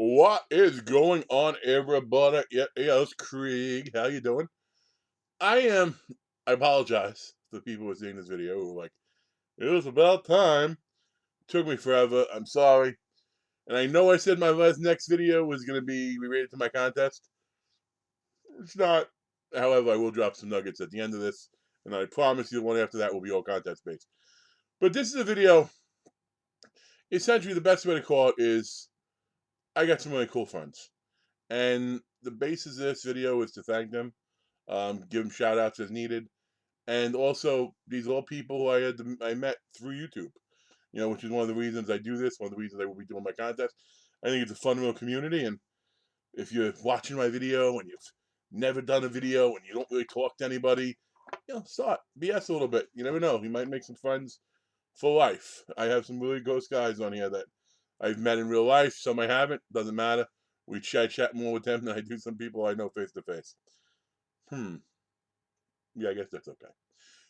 What is going on, everybody? Yeah, it's Krieg. How you doing? I am. I apologize to the people who are seeing this video who are like, it was about time. Took me forever. I'm sorry. And I know I said my next video was going to be related to my contest. It's not. However, I will drop some nuggets at the end of this. And I promise you the one after that will be all contest based. But this is a video. Essentially, the best way to call it is I got some really cool friends. And the basis of this video is to thank them, give them shout outs as needed. And also, these are all people who I met through YouTube, which is one of the reasons I do this, one of the reasons I will be doing my contest. I think it's a fun little community. And if you're watching my video and you've never done a video and you don't really talk to anybody, start BS a little bit. You never know. You might make some friends for life. I have some really ghost guys on here that I've met in real life. Some I haven't. Doesn't matter. We chat more with them than I do some people I know face to face. Yeah, I guess that's okay.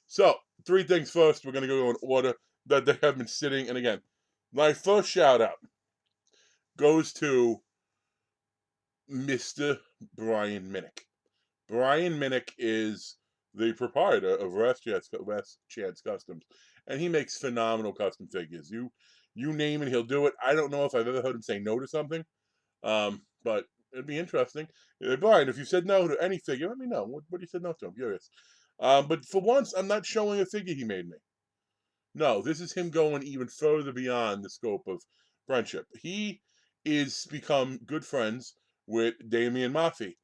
So, three things first. We're going to go in order that they have been sitting. And again, my first shout out goes to Mr. Brian Minnick. Brian Minnick is the proprietor of Last Chance Customs, and he makes phenomenal custom figures. You name it, he'll do it. I don't know if I've ever heard him say no to something, but it'd be interesting. Brian, if you said no to any figure, let me know. What you said no to? I'm curious. But for once, I'm not showing a figure he made me. No, this is him going even further beyond the scope of friendship. He is become good friends with Damien Maffei.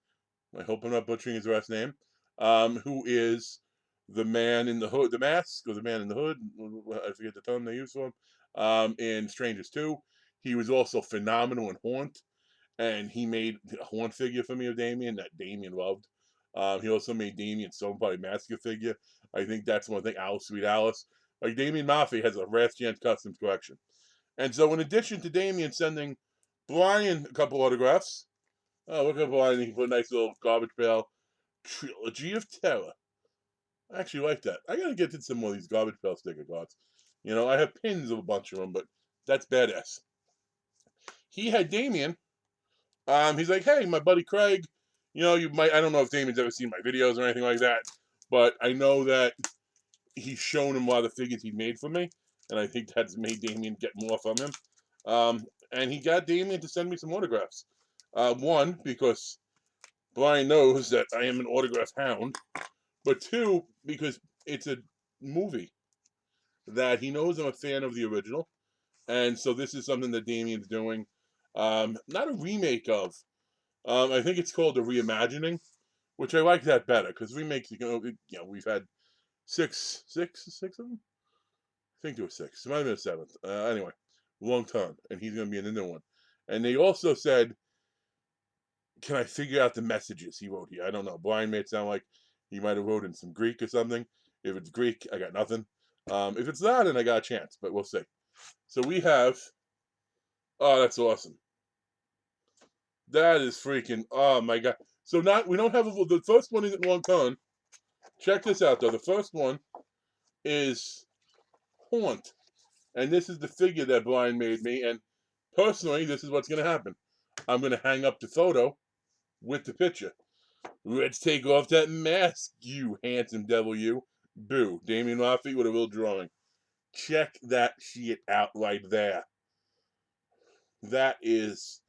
I hope I'm not butchering his last name. Who is the man in the hood, the mask, or the man in the hood? I forget the term they use for him. In Strangers 2. He was also phenomenal in Haunt, and he made a Haunt figure for me of Damien that Damien loved. He also made Damien Somebody Massacre figure. I think that's one thing. Alice, Sweet Alice. Like Damien Maffei has a Last Chance Customs collection. And so, in addition to Damien sending Brian a couple autographs, look at Brian. He put a nice little garbage pail. Trilogy of Terror. I actually like that. I gotta get to some more of these garbage pail sticker cards. I have pins of a bunch of them, but that's badass. He had Damien. He's like, hey, my buddy Craig. You might. I don't know if Damien's ever seen my videos or anything like that, but I know that he's shown him a lot of the figures he made for me, and I think that's made Damien get more from him. And he got Damien to send me some autographs. One, because Brian knows that I am an autograph hound, but two, because it's a movie that he knows I'm a fan of the original, and so this is something that Damien's doing. Not a remake of. I think it's called a reimagining, which I like that better because remakes, we've had six of them. I think there were six. It might have been a seventh. Anyway, long time, and he's going to be in the new one. And they also said, "Can I figure out the messages he wrote here?" I don't know. Brian made it sound like he might have wrote in some Greek or something. If it's Greek, I got nothing. If it's not, then I got a chance, but we'll see. So we have. Oh, that's awesome. That is freaking. Oh my god. So not we don't have the first one isn't long con. Check this out though. The first one is Haunt. And this is the figure that Brian made me. And personally, this is what's going to happen. I'm going to hang up the photo with the picture. Let's take off that mask, you handsome devil, you. Boo. Damien Maffei with a little drawing. Check that shit out right there. That is.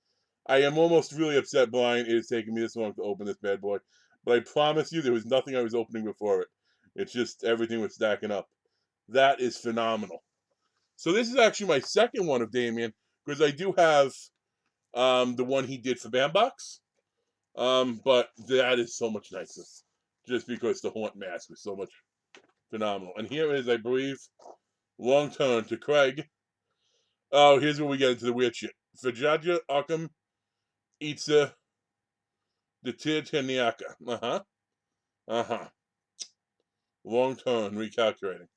I am almost really upset, Brian. It is taking me this long to open this bad boy. But I promise you, there was nothing I was opening before it. It's just everything was stacking up. That is phenomenal. So this is actually my second one of Damien, because I do have the one he did for Bambox. But that is so much nicer. Just because the Haunt mask was so much phenomenal. And here is, I believe, long turn to Craig. Oh, here's where we get into the weird shit. Fajaja Akam Itza the Titaniaka. Uh-huh. Uh-huh. Long turn, recalculating.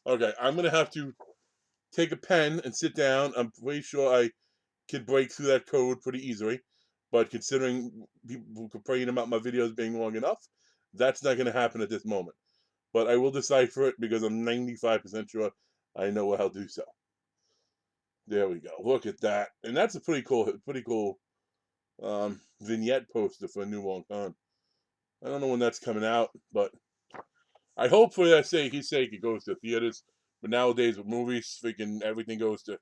Okay, I'm gonna have to take a pen and sit down. I'm pretty sure I could break through that code pretty easily. But considering people complaining about my videos being long enough, that's not going to happen at this moment. But I will decipher it because I'm 95% sure I know how to do so. There we go. Look at that, and that's a pretty cool vignette poster for a New Wong Khan. I don't know when that's coming out, but I hope for his sake it goes to theaters. But nowadays with movies, freaking everything goes to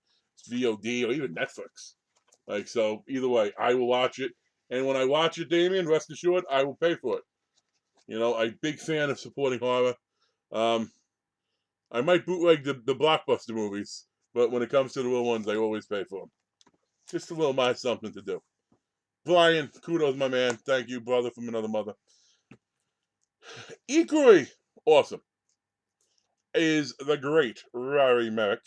VOD or even Netflix. Like, so either way, I will watch it. And when I watch it, Damien, rest assured, I will pay for it. You know, I'm a big fan of supporting horror. Um, I might bootleg the blockbuster movies, but when it comes to the little ones, I always pay for them. Just a little my something to do. Brian, kudos, my man. Thank you, brother from another mother. Equally awesome is the great Rari Merrick.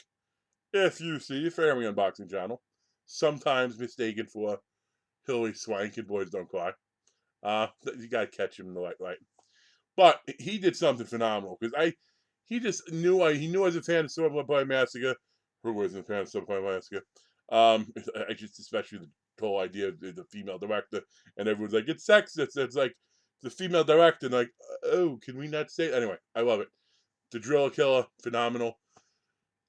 If you see Family Unboxing Channel, sometimes mistaken for Hilary Swank and Boys Don't Cry. You gotta catch him in the right. But he did something phenomenal because he knew I was a fan of Silver Play Massacre. Who wasn't a fan of Silver Play Massacre? I just especially the whole idea of the female director, and everyone's like, it's sexist. It's like the female director, and like, oh, can we not say? Anyway, I love it. The Driller Killer, phenomenal.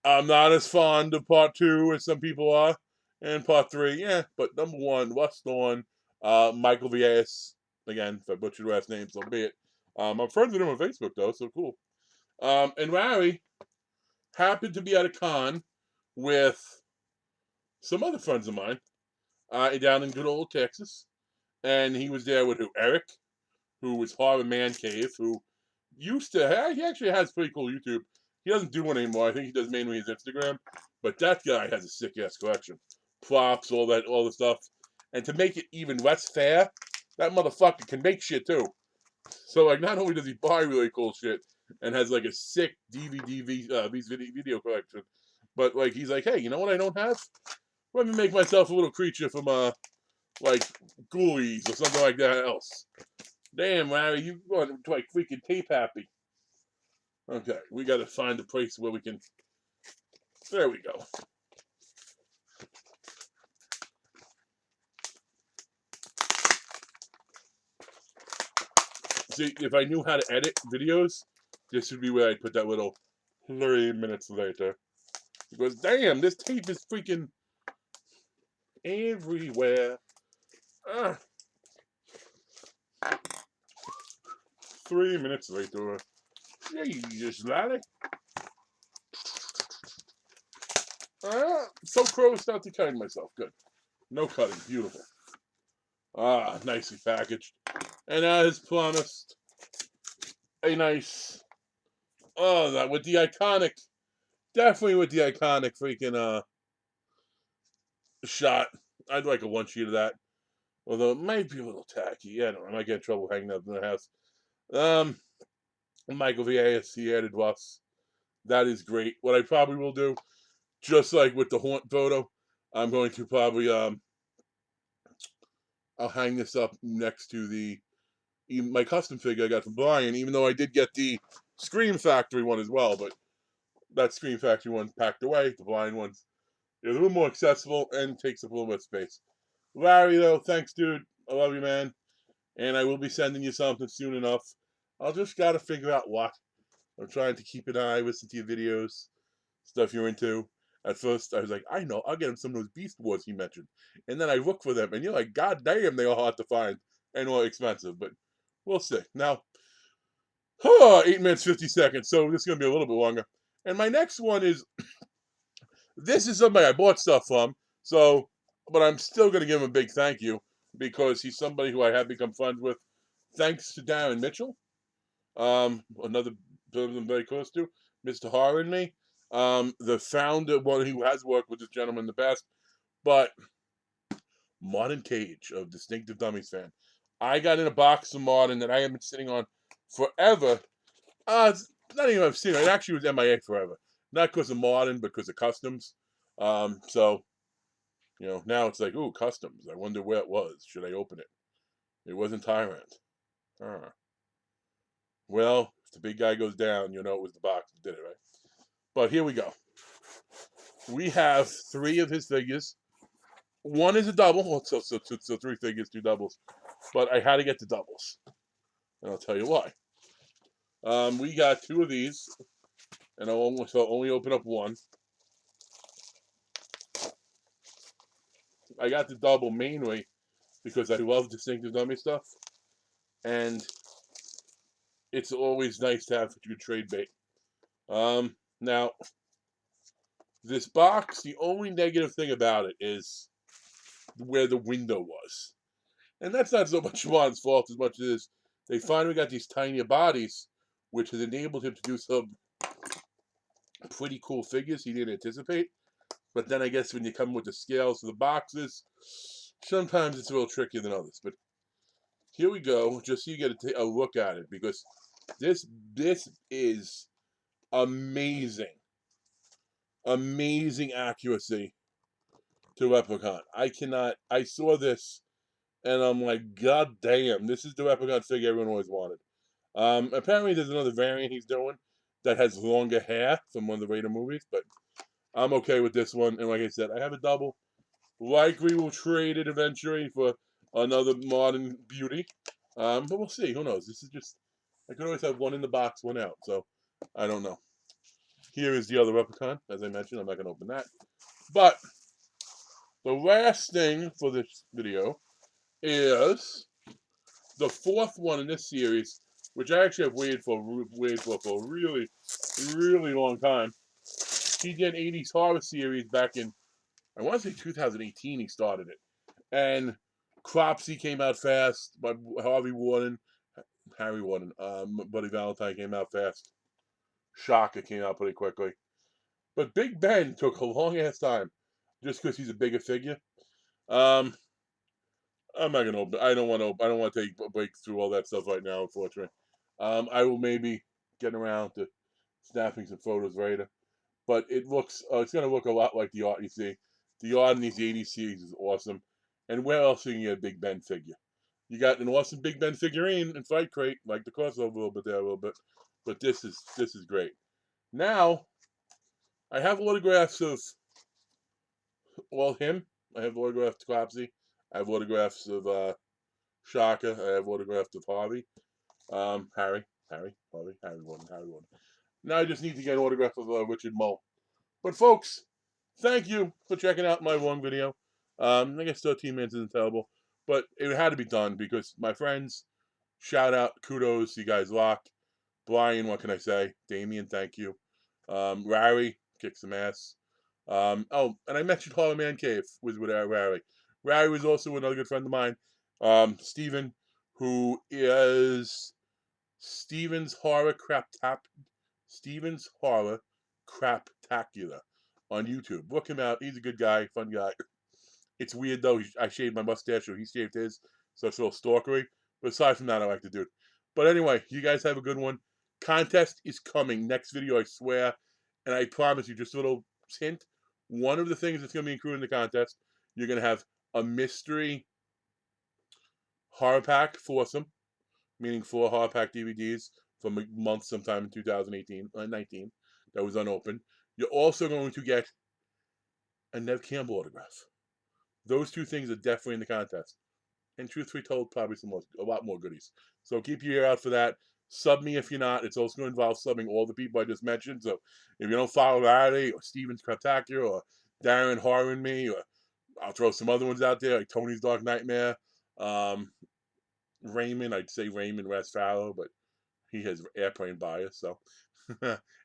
I'm not as fond of part 2 as some people are, and part 3, yeah. But number 1, West Thorn, Michael Vias. Again, if I butchered last name, so be it. I'm friends with him on Facebook though, so cool. And Larry happened to be at a con with some other friends of mine down in good old Texas, and he was there with Eric, who was Horror Man Cave, who used to he actually has pretty cool YouTube. He doesn't do one anymore. I think he does mainly his Instagram, but that guy has a sick ass collection, props, all the stuff, and to make it even less fair, that motherfucker can make shit too. So like, not only does he buy really cool shit and has like a sick video collection, but like he's like, hey, you know what I don't have? Let me make myself a little creature from like Ghoulies or something like that else. Damn, Larry, you going to like freaking tape happy. Okay, we got to find a place where we can. There we go. See, if I knew how to edit videos, this would be where I'd put that little 30 minutes later. Because damn, this tape is freaking everywhere. 3 minutes later. Jesus, laddie. So close not to cutting myself. Good. No cutting. Beautiful. Nicely packaged. And as promised, a nice. Oh, that with the iconic. Definitely with the iconic freaking shot. I'd like a one sheet of that. Although it might be a little tacky. Yeah, I don't know. I might get in trouble hanging up in the house. Michael Vias, he added buffs. That is great. What I probably will do, just like with the haunt photo, I'm going to probably I'll hang this up next to my custom figure I got from Brian, even though I did get the Scream Factory one as well, but that Scream Factory one's packed away. The Brian one's a little more accessible and takes up a little bit of space. Larry, though, thanks, dude. I love you, man. And I will be sending you something soon enough. I'll just gotta figure out what. I'm trying to keep an eye, listen to your videos, stuff you're into. At first, I was like, I know, I'll get him some of those Beast Wars he mentioned. And then I look for them, and you're like, God damn, they are hard to find and more expensive. But we'll see. Now, 8 minutes, 50 seconds. So this is going to be a little bit longer. And my next one is, this is somebody I bought stuff from. So, but I'm still going to give him a big thank you because he's somebody who I have become friends with thanks to Darren Mitchell. Another person I'm very close to, Mr. Horror and me. The founder, one who has worked with this gentleman in the past, but Modern Cage of Distinctive Dummies fan. I got in a box of Modern that I have been sitting on forever. It's not even I've seen it. It actually was MIA forever. Not because of Modern, but because of customs. So, now it's like, ooh, customs. I wonder where it was. Should I open it? It wasn't Tyrant. Well, if the big guy goes down, it was the box that did it, right? But here we go. We have 3 of his figures. One is a double, so 3 figures, 2 doubles. But I had to get the doubles, and I'll tell you why. We got 2 of these, and I'll only open up one. I got the double mainly because I love distinctive dummy stuff, and it's always nice to have such a good trade bait. Now, this box, the only negative thing about it is where the window was. And that's not so much Juwan's fault as much as they finally got these tinier bodies, which has enabled him to do some pretty cool figures he didn't anticipate. But then I guess when you come with the scales of the boxes, sometimes it's a little trickier than others. But here we go, just so you get a look at it, because this is amazing, amazing accuracy to Replicon. I saw this and I'm like, God damn, this is the Replicon figure everyone always wanted. Apparently there's another variant he's doing that has longer hair from one of the Raider movies, but I'm okay with this one. And like I said, I have a double. Likely will trade it eventually for another modern beauty. But we'll see. Who knows? This is just, I could always have one in the box, one out. So I don't know. Here is the other Replicon. As I mentioned, I'm not going to open that. But the last thing for this video is the fourth one in this series, which I actually have waited for a really, really long time. He did 80s horror series back in, I want to say 2018 he started it. And Cropsy came out fast by Harry Warden, Buddy Valentine came out fast. Shocker came out pretty quickly. But Big Ben took a long ass time just because he's a bigger figure. I'm not gonna open. I don't want to. I don't want to take breaks through all that stuff right now. Unfortunately, I will maybe get around to snapping some photos later. But it looks. It's gonna look a lot like the art you see. The art in these '80s series is awesome. And where else can you get a Big Ben figure? You got an awesome Big Ben figurine and Fight Crate, like the crossover a little bit there, a little bit. But this is great. Now I have autographs of him. I have autographs of Cropsy. I have autographs of Shaka. I have autographs of Harvey. Harry, Harry Warden. Now I just need to get an autograph of Richard Mull. But folks, thank you for checking out my long video. I guess 13 minutes isn't terrible, but it had to be done because my friends, shout out, kudos, you guys rock. Brian, what can I say? Damien, thank you. Rary, kick some ass. Oh, and I mentioned Horror Man Cave with Rary. Rary was also another good friend of mine. Steven, who is Steven's Horror Craptacular on YouTube. Look him out. He's a good guy, fun guy. It's weird though. I shaved my mustache, or he shaved his, so it's a little stalkery. But aside from that, I like the dude. But anyway, you guys have a good one. Contest is coming next video, I swear. And I promise you, just a little hint. One of the things that's going to be included in the contest, you're going to have a mystery horror pack foursome, meaning 4 horror pack DVDs from a month sometime in 2018, 19, that was unopened. You're also going to get a Nev Campbell autograph. Those two things are definitely in the contest. And truthfully told, probably a lot more goodies. So keep your ear out for that. Sub me if you're not. It's also going to involve subbing all the people I just mentioned. So if you don't follow Larry or Steven's Craptacular or Darren Horror Me, or I'll throw some other ones out there like Tony's Dark Nightmare, Raymond. I'd say Raymond Rasfallow, but he has airplane bias. So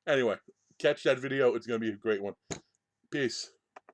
anyway, catch that video. It's going to be a great one. Peace.